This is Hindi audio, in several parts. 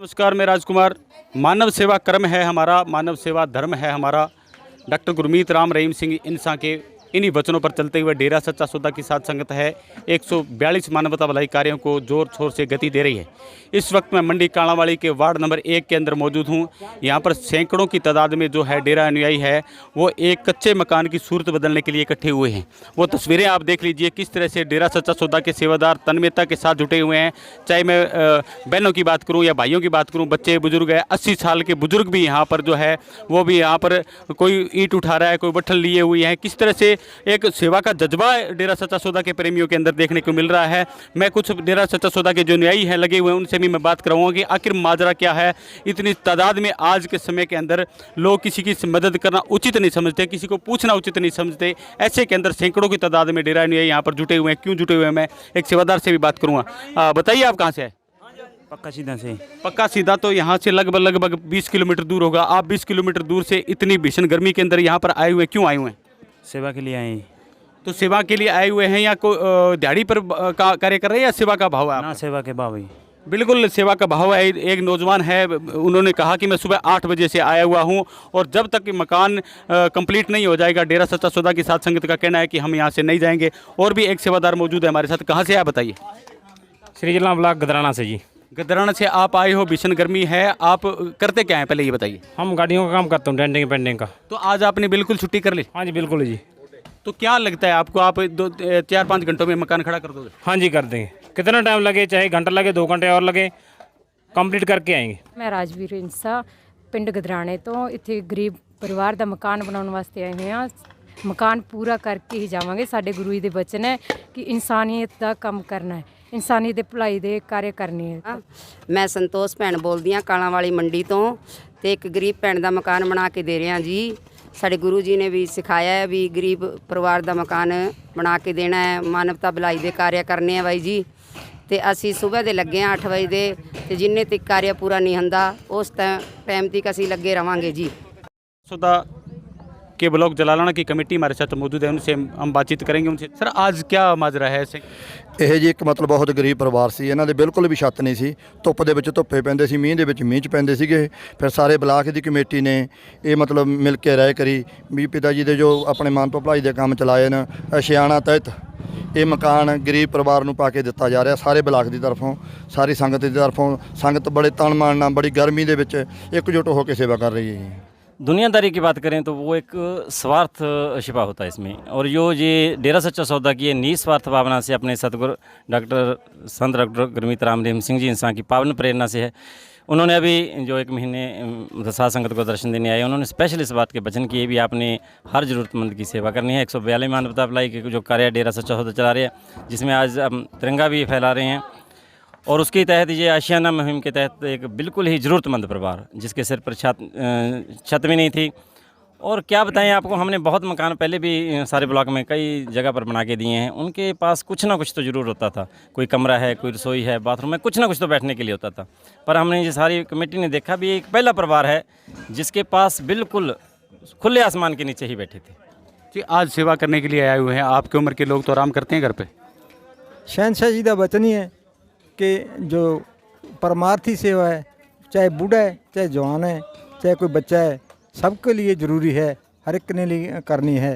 नमस्कार, मैं राजकुमार। मानव सेवा कर्म है हमारा, मानव सेवा धर्म है हमारा। डॉक्टर गुरमीत राम रहीम सिंह इंसा के इन्हीं वचनों पर चलते हुए डेरा सच्चा सौदा की साथ संगत है 142 मानवता भलाई कार्यों को जोर शोर से गति दे रही है। इस वक्त मैं मंडी कालावाड़ी के वार्ड नंबर 1 के अंदर मौजूद हूं। यहां पर सैकड़ों की तादाद में जो है डेरा अनुयायी है वो एक कच्चे मकान की सूरत बदलने के लिए इकट्ठे हुए हैं। वो तस्वीरें आप देख लीजिए किस तरह से डेरा सच्चा सौदा के सेवादार तन्मयता के साथ जुटे हुए हैं। चाहे मैं बहनों की बात करूँ या भाइयों की बात करूँ, बच्चे बुजुर्ग है, 80 साल के बुजुर्ग भी यहाँ पर जो है वो भी यहाँ पर कोई ईंट उठा रहा है, कोई बट्ठल लिए हुए हैं। किस तरह से एक सेवा का जज्बा डेरा सच्चा सौदा के प्रेमियों के अंदर देखने को मिल रहा है। मैं कुछ डेरा सच्चा सौदा के जो न्यायी हैं लगे हुए हैं उनसे भी मैं बात कराऊंगा कि आखिर माजरा क्या है। इतनी तादाद में आज के समय के अंदर लोग किसी की मदद करना उचित नहीं समझते, किसी को पूछना उचित नहीं समझते। ऐसे के अंदर सैकड़ों की तादाद में डेरा न्यायी यहाँ पर जुटे हुए हैं। क्यों जुटे हुए हैं, मैं एक सेवादार से भी बात करूँगा। बताइए आप कहाँ से है? पक्का सीधा से। पक्का सीधा तो यहाँ से लगभग 20 किलोमीटर दूर होगा। आप 20 किलोमीटर दूर से इतनी भीषण गर्मी के अंदर यहाँ पर आए हुए हैं, क्यों आए हुए हैं? सेवा के लिए आए। तो सेवा के लिए आए हुए हैं या कोई दिहाड़ी पर कार्य कर रहे हैं या सेवा का भाव है ना आपका? सेवा के भाव ही। बिल्कुल सेवा का भाव है। एक नौजवान है, उन्होंने कहा कि मैं सुबह 8 बजे से आया हुआ हूं और जब तक मकान कंप्लीट नहीं हो जाएगा डेरा सच्चा सौदा की साथ संगत का कहना है कि हम यहां से नहीं जाएंगे। और भी एक सेवादार मौजूद है हमारे साथ। कहाँ से आया बताइए? श्रीजला ब्लॉक गदराना से जी। गदराना से आप आए हो, भीषण गर्मी है, आप करते क्या हैं पहले ये बताइए? हम गाड़ियों का काम करता हूँ, डेंटिंग पेंटिंग का। तो आज आपने बिल्कुल छुट्टी कर ली? हाँ जी बिल्कुल जी। तो क्या लगता है आपको, आप 4-5 घंटों में मकान खड़ा कर दोगे? हाँ जी कर देंगे। कितना टाइम लगे, चाहे घंटा लगे 2 घंटे और लगे, कंप्लीट करके आएंगे। मैं राजवीर इंसा पिंड गदराने तो इत्थे गरीब परिवार ਦਾ ਮਕਾਨ ਬਣਾਉਣ ਵਾਸਤੇ ਆਏ ਹੋਏ ਹਾਂ। ਮਕਾਨ ਪੂਰਾ ਕਰਕੇ ਹੀ ਜਾਵਾਂਗੇ। ਸਾਡੇ ਗੁਰੂ ਜੀ ਦੇ ਬਚਨ ਹੈ ਕਿ ਇਨਸਾਨੀਅਤ ਦਾ ਕੰਮ ਕਰਨਾ ਹੈ, ਇਨਸਾਨੀਅਤ ਦੇ ਭਲਾਈ ਦੇ ਕਾਰਜ ਕਰਨੇ ਹੈ। ਮੈਂ ਸੰਤੋਸ਼ ਭੈਣ ਬੋਲਦੀ ਹਾਂ ਕਾਲਾਂ ਵਾਲੀ ਮੰਡੀ ਤੋਂ ਤੇ ਇੱਕ ਗਰੀਬ ਭੈਣ ਦਾ ਮਕਾਨ ਬਣਾ ਕੇ ਦੇ ਰਹੇ ਹਾਂ ਜੀ। ਸਾਡੇ ਗੁਰੂ ਜੀ ਨੇ ਵੀ ਸਿਖਾਇਆ ਹੈ ਵੀ ਗਰੀਬ ਪਰਿਵਾਰ ਦਾ ਮਕਾਨ ਬਣਾ ਕੇ ਦੇਣਾ ਹੈ, ਮਾਨਵਤਾ ਭਲਾਈ ਦੇ ਕਾਰਜ ਕਰਨੇ ਆ ਬਾਈ ਜੀ। ਤੇ ਅਸੀਂ ਸਵੇਰ ਦੇ ਲੱਗੇ ਹਾਂ 8 ਵਜੇ ਦੇ ਤੇ ਜਿੰਨੇ ਤੱਕ ਕਾਰਜ ਪੂਰਾ ਨਹੀਂ ਹੁੰਦਾ ਉਸ ਟਾਈਮ ਤੱਕ ਅਸੀਂ ਲੱਗੇ ਰਵਾਂਗੇ जी। सौदा के ब्लॉक जलालाना की कमेटी हमारे साथ मौजूद है, उनसे हम बातचीत करेंगे उनसे। सर आज क्या माजरा है ऐसे? ਇਹ ਜੀ ਇੱਕ ਮਤਲਬ ਬਹੁਤ ਗਰੀਬ ਪਰਿਵਾਰ ਸੀ। ਇਹਨਾਂ ਦੇ ਬਿਲਕੁਲ ਵੀ ਛੱਤ ਨਹੀਂ ਸੀ। ਧੁੱਪ ਦੇ ਵਿੱਚ ਧੁੱਪੇ ਪੈਂਦੇ ਸੀ, ਮੀਂਹ ਦੇ ਵਿੱਚ ਮੀਂਹ 'ਚ ਪੈਂਦੇ ਸੀਗੇ। ਫਿਰ ਸਾਰੇ ਬਲਾਕ ਦੀ ਕਮੇਟੀ ਨੇ ਇਹ ਮਤਲਬ ਮਿਲ ਕੇ ਰਾਏ ਕਰੀ ਵੀ ਪਿਤਾ ਜੀ ਦੇ ਜੋ ਆਪਣੇ ਮਾਨਵਤਾ ਭਲਾਈ ਦੇ ਕੰਮ ਚਲਾਏ ਨੇ ਅਸ਼ਿਆਣਾ ਤਹਿਤ ਇਹ ਮਕਾਨ ਗਰੀਬ ਪਰਿਵਾਰ ਨੂੰ ਪਾ ਕੇ ਦਿੱਤਾ ਜਾ ਰਿਹਾ। ਸਾਰੇ ਬਲਾਕ ਦੀ ਤਰਫੋਂ, ਸਾਰੀ ਸੰਗਤ ਦੀ ਤਰਫੋਂ, ਸੰਗਤ ਬੜੇ ਤਨ ਮਨ ਨਾਲ ਬੜੀ ਗਰਮੀ ਦੇ ਵਿੱਚ एकजुट हो के सेवा कर रही है। दुनियादारी की बात करें तो वो एक स्वार्थ छिपा होता है इसमें, और ये डेरा सच्चा सौदा की निस्वार्थ भावना से अपने सतगुरु संत डॉक्टर गुरमीत राम रहीम सिंह जी इंसान की पावन प्रेरणा से है। उन्होंने अभी जो 1 महीने साध संगत को दर्शन देने आए, उन्होंने स्पेशल इस बात के वचन किए भी आपने हर ज़रूरतमंद की सेवा करनी है। 142 मानवता भलाई के जो कार्य डेरा सच्चा सौदा चला रहे हैं, जिसमें आज हम तिरंगा भी फैला रहे हैं, और उसके तहत ये आशियाना मुहिम के तहत एक बिल्कुल ही ज़रूरतमंद परिवार जिसके सिर पर छत भी नहीं थी। और क्या बताएं आपको, हमने बहुत मकान पहले भी सारे ब्लॉक में कई जगह पर बना के दिए हैं। उनके पास कुछ ना कुछ तो ज़रूर होता था, कोई कमरा है, कोई रसोई है, बाथरूम है, कुछ ना कुछ तो बैठने के लिए होता था। पर हमने ये सारी कमेटी ने देखा भी एक पहला परिवार है जिसके पास बिल्कुल खुले आसमान के नीचे ही बैठे थे जी। आज सेवा करने के लिए आए हुए हैं। आपकी उम्र के लोग तो आराम करते हैं घर पे। शहनशाह जी का वचन ही है कि जो परमार्थी सेवा है, चाहे बूढ़ा है, चाहे जवान है, चाहे कोई बच्चा है, सबके लिए ज़रूरी है, हर एक ने लिए करनी है।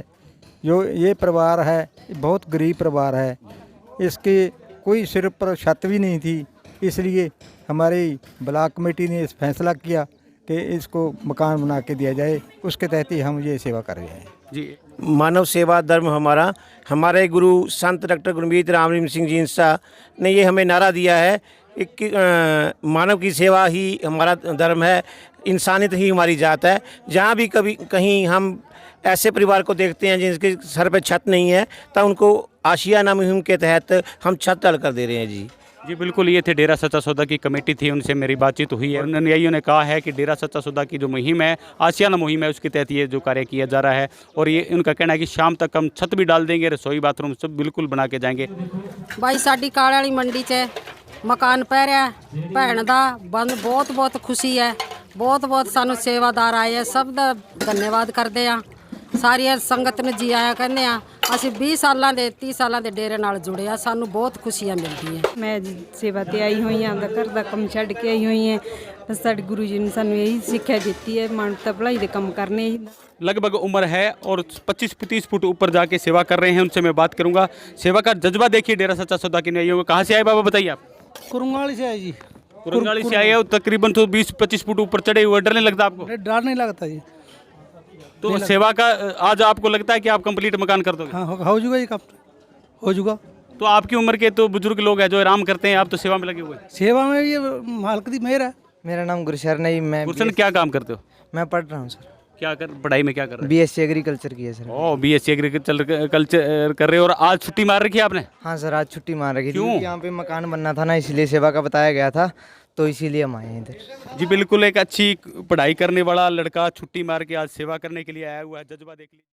जो ये परिवार है ये बहुत गरीब परिवार है, इसके कोई सिर पर छत भी नहीं थी, इसलिए हमारी ब्लॉक कमेटी ने इस फैसला किया कि इसको मकान बना के दिया जाए। उसके तहत ही हम ये सेवा कर रहे हैं जी। मानव सेवा धर्म हमारा, हमारे गुरु संत डॉक्टर गुरमीत राम रहीम सिंह जी इंसा ने ये हमें नारा दिया है कि मानव की सेवा ही हमारा धर्म है, इंसानियत ही हमारी जात है। जहाँ भी कभी कहीं हम ऐसे परिवार को देखते हैं जिनके सर पे छत नहीं है, तो उनको आशियाना मुहिम के तहत हम छत डाल कर दे रहे हैं जी। बिल्कुल, ये थे डेरा सच्चा सौदा की कमेटी थी, उनसे मेरी बातचीत हुई है। उन्होंने यही कहा है कि डेरा सच्चा सौदा की जो मुहिम है, आशियाना मुहिम है, उसके तहत ये जो कार्य किया जा रहा है। और ये उनका कहना है कि शाम तक हम छत भी डाल देंगे, रसोई बाथरूम सब बिल्कुल बना के जाएंगे। ਬਾਈ ਸਾਡੀ ਕਾਲੇ ਵਾਲੀ ਮੰਡੀ 'ਚ ਮਕਾਨ ਪੈ ਰਿਹਾ ਭੈਣ ਦਾ ਬੰਦ ਬਹੁਤ ਬਹੁਤ ਖੁਸ਼ੀ ਹੈ। ਬਹੁਤ ਬਹੁਤ ਸਾਨੂੰ ਸੇਵਾਦਾਰ ਆਏ ਆ, ਸਭ ਦਾ ਧੰਨਵਾਦ ਕਰਦੇ ਆ। ਸਾਰੀ ਸੰਗਤ ਨੂੰ ਜੀ ਆਇਆ ਕਹਿੰਦੇ ਆ। ਅਸੀਂ 20 ਸਾਲਾਂ ਦੇ 30 ਸਾਲਾਂ ਦੇ ਡੇਰੇ ਨਾਲ ਜੁੜੇ ਆ, ਸਾਨੂੰ ਬਹੁਤ ਖੁਸ਼ੀਆਂ ਮਿਲਦੀਆਂ। ਮੈਂ ਸੇਵਾ ਤੇ ਆਈ ਹੋਈ ਹਾਂ, ਆਪਦਾ ਘਰ ਦਾ ਕੰਮ ਛੱਡ ਕੇ ਆਈ ਹੋਈ ਹਾਂ। ਬਸ ਸਾਡੇ ਗੁਰੂ ਜੀ ਨੇ ਸਾਨੂੰ ਇਹੀ ਸਿੱਖਿਆ ਦਿੱਤੀ ਹੈ, ਮਾਨਵਤਾ ਭਲਾਈ ਦੇ ਕੰਮ ਕਰਨੇ। लगभग उम्र है और 25-30 फुट ऊपर जाके सेवा कर रहे हैं, उनसे मैं बात करूंगा। सेवा का जज्बा देखिए डेरा सच्चा सौदा की नहीं होगा। कहाँ से आए बाबा बताइए आप? कुरंगाली से है जी। कुरंगाली से आए हो, तकरीबन तो 20-25 फुट ऊपर चढ़े हुए, डर नहीं लगता आपको? डर नहीं लगता जी। तो सेवा का आज आपको लगता है कि आप कंप्लीट मकान कर दोगे? हाँ हो जाएगा जी, कब हो जाएगा। तो आपकी उम्र के तो बुजुर्ग लोग हैं जो आराम करते हैं, आप तो सेवा में लगे हुए हैं। सेवा में ये मालिक दी मेहर है। मेरा नाम गुरशरण है, मैं गुरशन क्या काम करते हो? मैं पढ़ रहा हूँ सर। क्या कर पढ़ाई में क्या कर रहे हो? बीएससी एग्रीकल्चर की है सर। ओ BSc एग्रीकल्चर कर रहे हो। और आज छुट्टी मार रखी है आपने? हाँ सर, आज छुट्टी मार रखी थी क्यों? क्योंकि यहाँ पे मकान बनना था ना, इसलिए सेवा का बताया गया था, तो इसीलिए हम आए हैं इधर। जी बिल्कुल, एक अच्छी पढ़ाई करने वाला लड़का छुट्टी मार के आज सेवा करने के लिए आया हुआ है। जज्बा देख लीजिए।